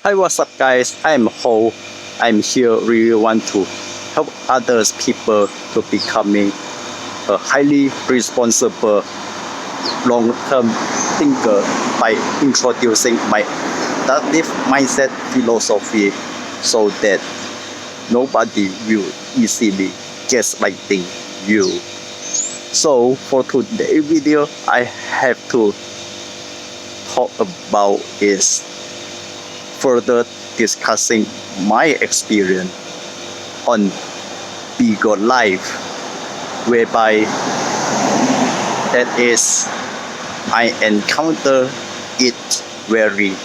Hi, what's up, guys? I'm Ho. I'm here really want to help others people to becoming a highly responsible long-term thinker by introducing my adaptive mindset philosophy so that nobody will easily gaslighting you. So for today's video, I have to talk about is further discussing my experience on BIGO life, whereby that is I encounter it very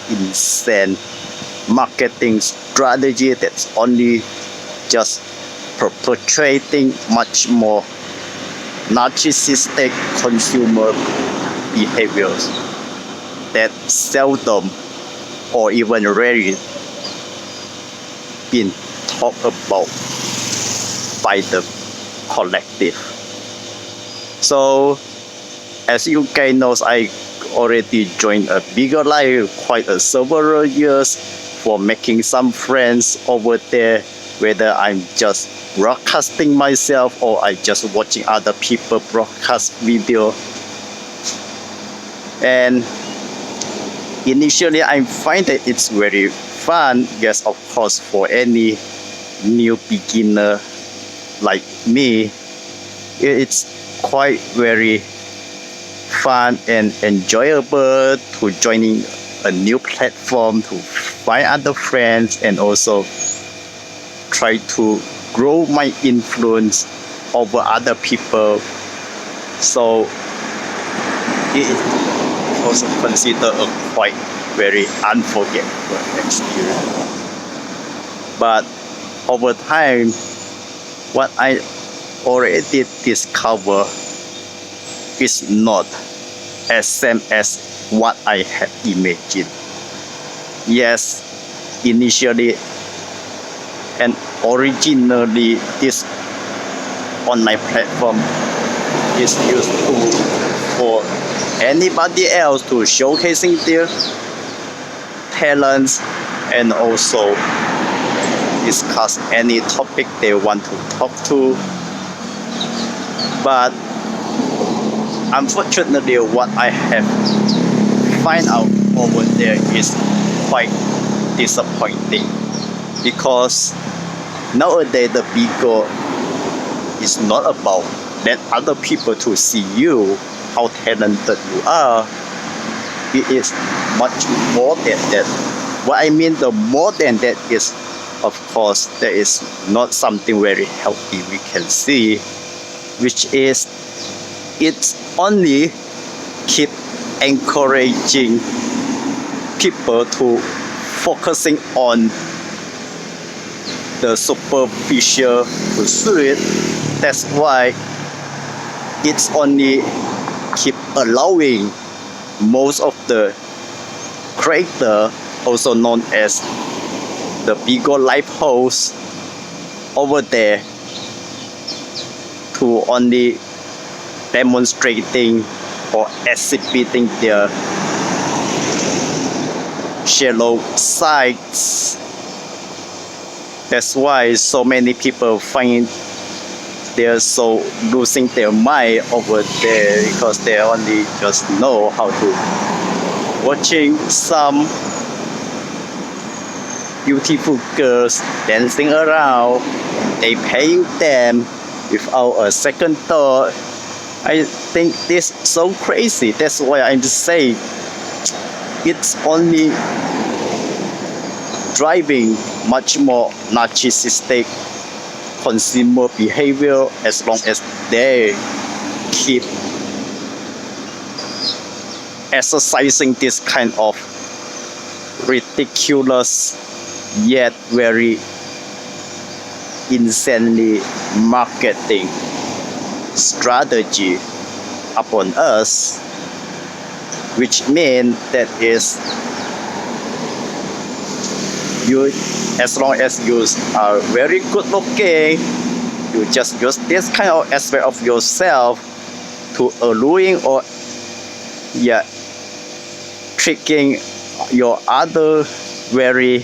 insane marketing strategy that's only just perpetuating much more narcissistic consumer behaviors that seldom or even rarely been talked about by the collective. So as you guys know, I already joined a BIGO life quite several years for making some friends over there, whether I'm just broadcasting myself or I just watching other people broadcast video. And initially I find that it's very fun, yes, of course, for any new beginner like me. It's quite very fun and enjoyable to joining a new platform to find other friends and also try to grow my influence over other people. So it is also considered a quite very unforgettable experience. But over time, what I already discovered is not as same as what I had imagined. Yes, initially and originally this online platform is used for anybody else to showcasing their talents and also discuss any topic they want to talk to. But unfortunately, what I have find out over there is quite disappointing, because nowadays the BIGO is not about let other people to see you how talented you are. It is much more than that. What I mean the more than that is, of course, there is not something very healthy we can see, which is it's only keep encouraging people to focusing on the superficial pursuit. That's why it's only keep allowing most of the creator, also known as the BIGO live host over there, to only demonstrating or exhibiting their shallow sides. That's why so many people find they're so losing their mind over there, because they only just know how to watching some beautiful girls dancing around. They paying them without a second thought. I think this is so crazy. That's why I'm just saying it's only driving much more narcissistic consumer behavior as long as they keep exercising this kind of ridiculous yet very insanely marketing strategy upon us, which means that is you, as long as you are very good looking, you just use this kind of aspect of yourself to alluring or tricking your other very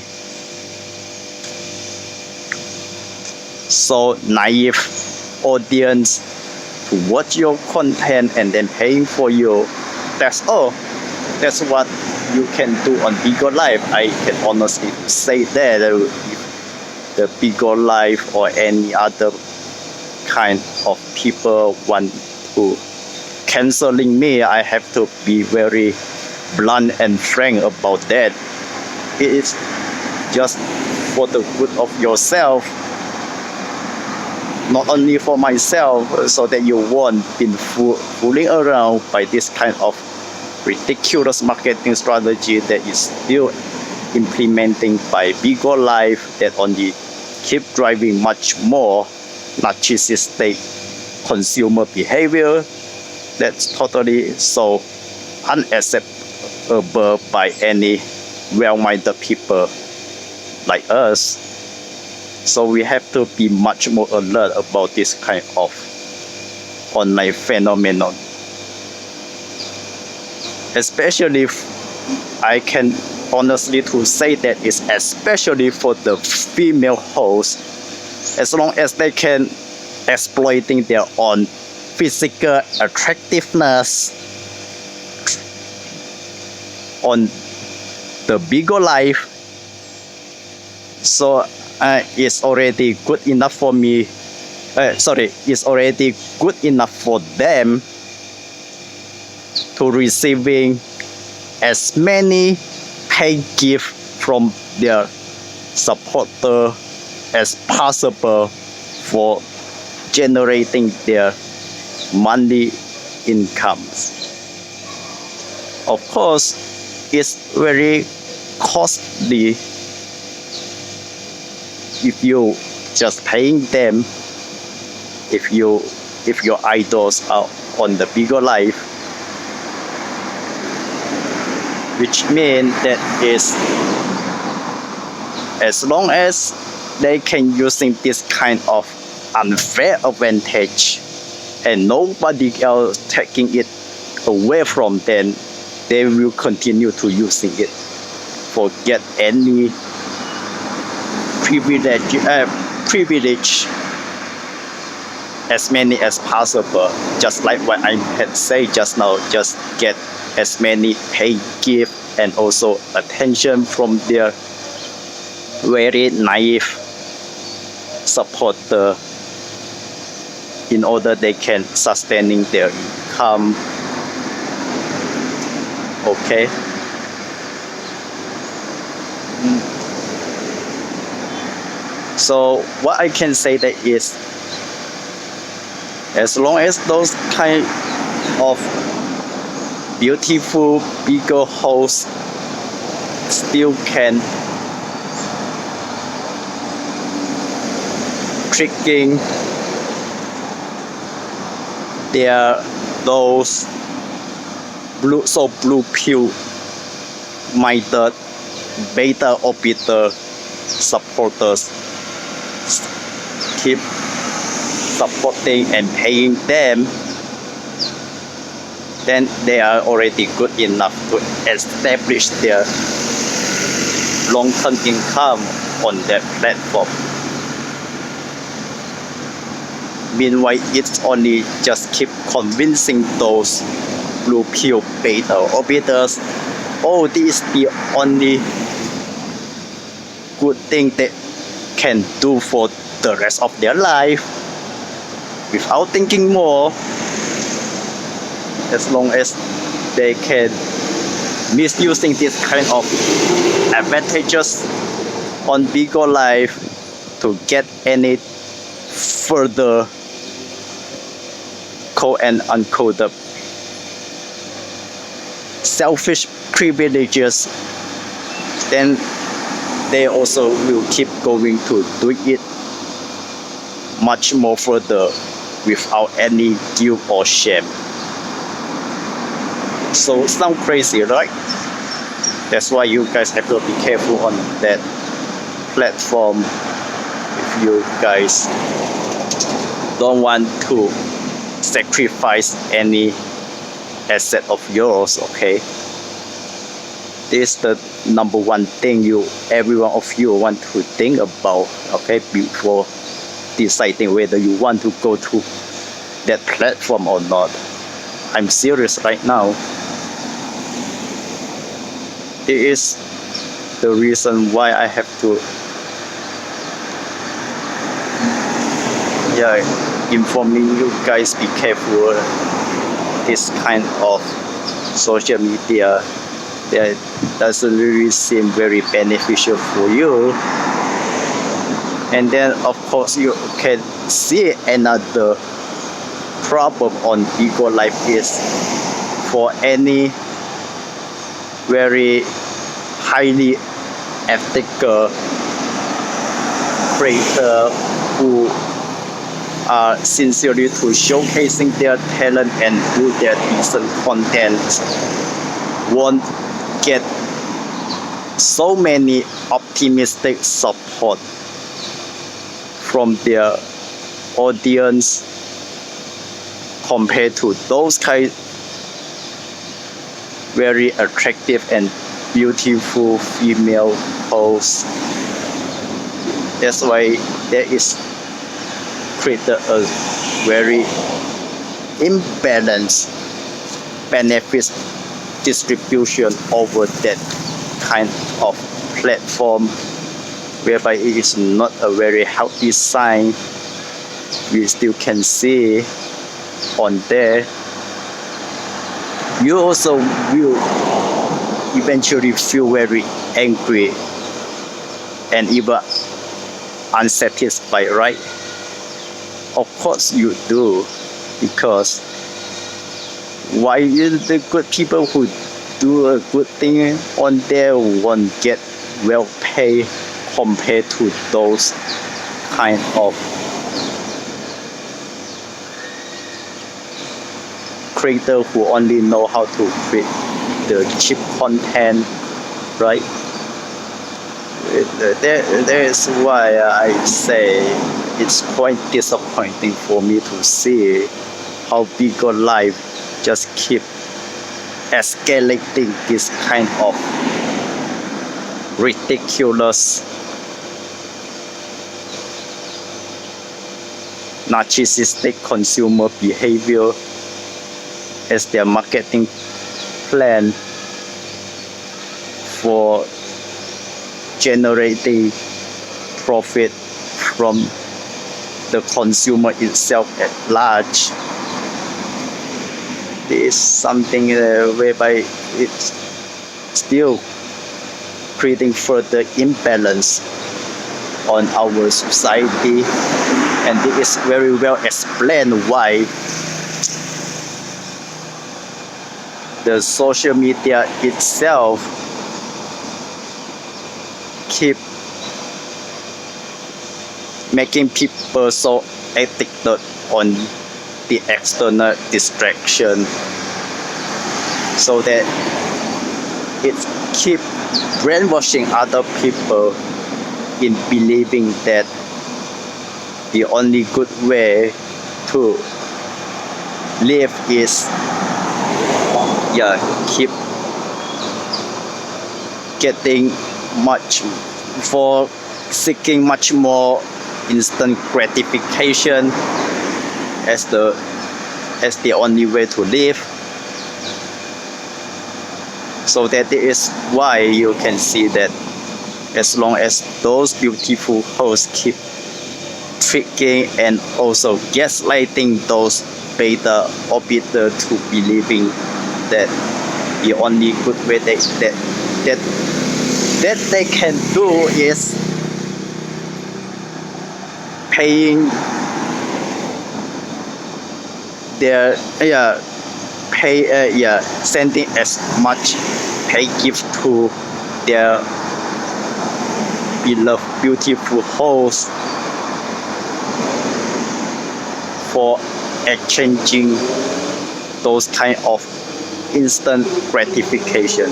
so naive audience to watch your content and then paying for you. That's all. That's what you can do on BIGO Live. I can honestly say that if the BIGO Live or any other kind of people want to canceling me, I have to be very blunt and frank about that. It is just for the good of yourself, not only for myself, so that you won't be fooling around by this kind of ridiculous marketing strategy that is still implementing by BIGO Live, that only keep driving much more narcissistic consumer behavior. That's totally so unacceptable by any well-minded people like us. So we have to be much more alert about this kind of online phenomenon. Especially if I can honestly to say that it's especially for the female hosts, as long as they can exploiting their own physical attractiveness on the BIGO Live. So it's already good enough for me. It's already good enough for them to receiving as many paid gifts from their supporter as possible for generating their monthly incomes. Of course, it's very costly if you just paying them, if your idols are on the BIGO Live, which means that is, as long as they can using this kind of unfair advantage and nobody else taking it away from them, they will continue to using it. Forget any privilege as many as possible. Just like what I had said just now, just get as many paid gifts and also attention from their very naive supporter in order they can sustaining their income. Okay. So what I can say that is, as long as those kind of beautiful BIGO hosts still can tricking those blue pill minded beta orbiter supporters, keep supporting and paying them, then they are already good enough to establish their long-term income on that platform. Meanwhile, it's only just keep convincing those blue pill beta orbiters, oh, this is the only good thing they can do for the rest of their life, without thinking more. As long as they can misusing this kind of advantages on BIGO Live to get any further quote and unquote selfish privileges, then they also will keep going to do it much more further without any guilt or shame. So sound crazy, right? That's why you guys have to be careful on that platform if you guys don't want to sacrifice any asset of yours, okay? This is the number one thing every one of you want to think about, okay, before deciding whether you want to go to that platform or not. I'm serious right now. It is the reason why I have to informing you guys, be careful. This kind of social media that doesn't really seem very beneficial for you. And then of course you can see another problem on BIGO Live is for any very highly ethical creator who are sincerely to showcasing their talent and do their decent content won't get so many optimistic support from their audience compared to those kind very attractive and beautiful female hosts. That's why there is created a very imbalanced benefits distribution over that kind of platform, whereby it is not a very healthy sign. We still can see on there. You also will eventually feel very angry and even unsatisfied, right? Of course you do, because why the good people who do a good thing on there won't get well paid compared to those kind of creators who only know how to create the cheap content, right? That is why I say it's quite disappointing for me to see how BIGO Live just keep escalating this kind of ridiculous narcissistic consumer behavior as their marketing plan for generating profit from the consumer itself at large. This is something whereby it's still creating further imbalance on our society, and it is very well explained why the social media itself keep making people so addicted on the external distraction, so that it keep brainwashing other people in believing that the only good way to live is keep getting much for seeking much more instant gratification as the only way to live. So that is why you can see that as long as those beautiful hosts keep tricking and also gaslighting those beta orbiter to believing that the only good way that they can do is paying their sending as much pay gift to their beloved beautiful host for exchanging those kind of instant gratification.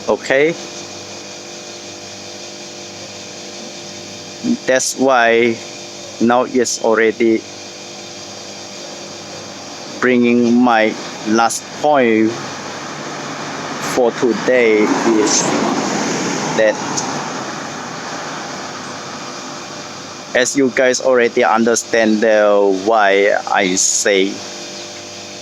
Okay, that's why now it's already bringing my last point, for today is that, as you guys already understand why I say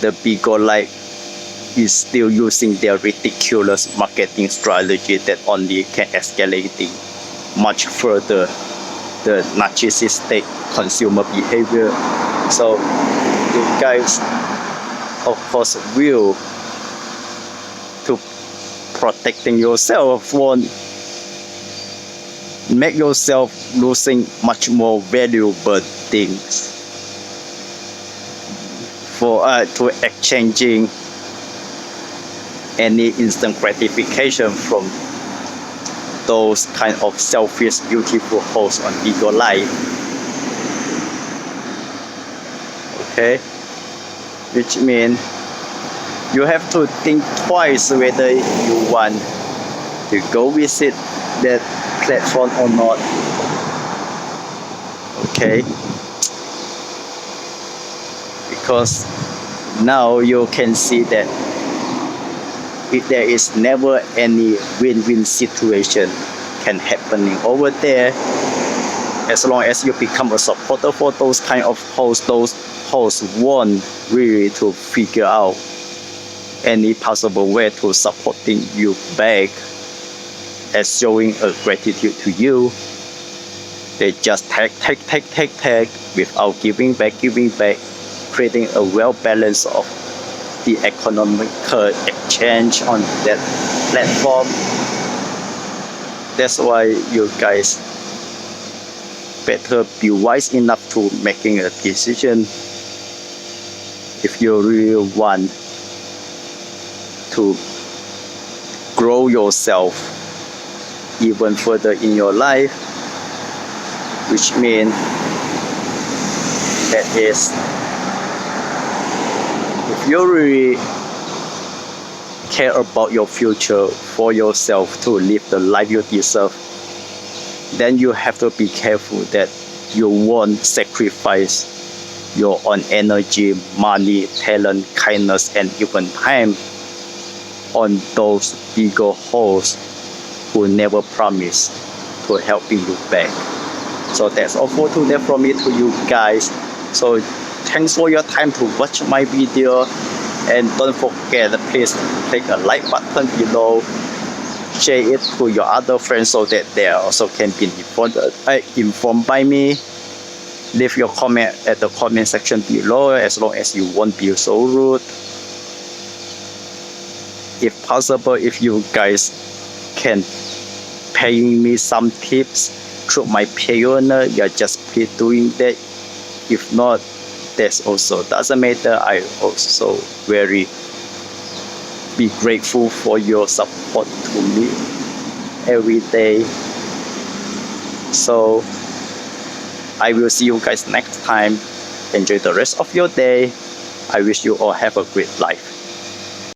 the BIGO Life is still using their ridiculous marketing strategy that only can escalate much further the narcissistic consumer behavior. So you guys of course will to protecting yourself won't make yourself losing much more valuable things for to exchanging any instant gratification from those kind of selfish beautiful posts on BIGO Life. Okay, which means you have to think twice whether you want to go visit that platform or not. Okay, because now you can see that there is never any win-win situation can happening over there. As long as you become a supporter for those kind of posts, those posts won't really to figure out any possible way to supporting you back as showing a gratitude to you. They just take without giving back, creating a well balance of the economical exchange on that platform. That's why you guys better be wise enough to making a decision if you really want to grow yourself even further in your life, which means that is, if you really care about your future for yourself to live the life you deserve, then you have to be careful that you won't sacrifice your own energy, money, talent, kindness, and even time on those BIGO hosts who never promise to helping you back. So that's all for today from me to you guys. So thanks for your time to watch my video, and don't forget, please click a like button below, share it to your other friends so that they also can be informed by me. Leave your comment at the comment section below, as long as you won't be so rude. If possible, if you guys can paying me some tips through my Payoneer, you're just please doing that. If not, that's also doesn't matter. I also very be grateful for your support to me every day. So I will see you guys next time. Enjoy the rest of your day. I wish you all have a great life.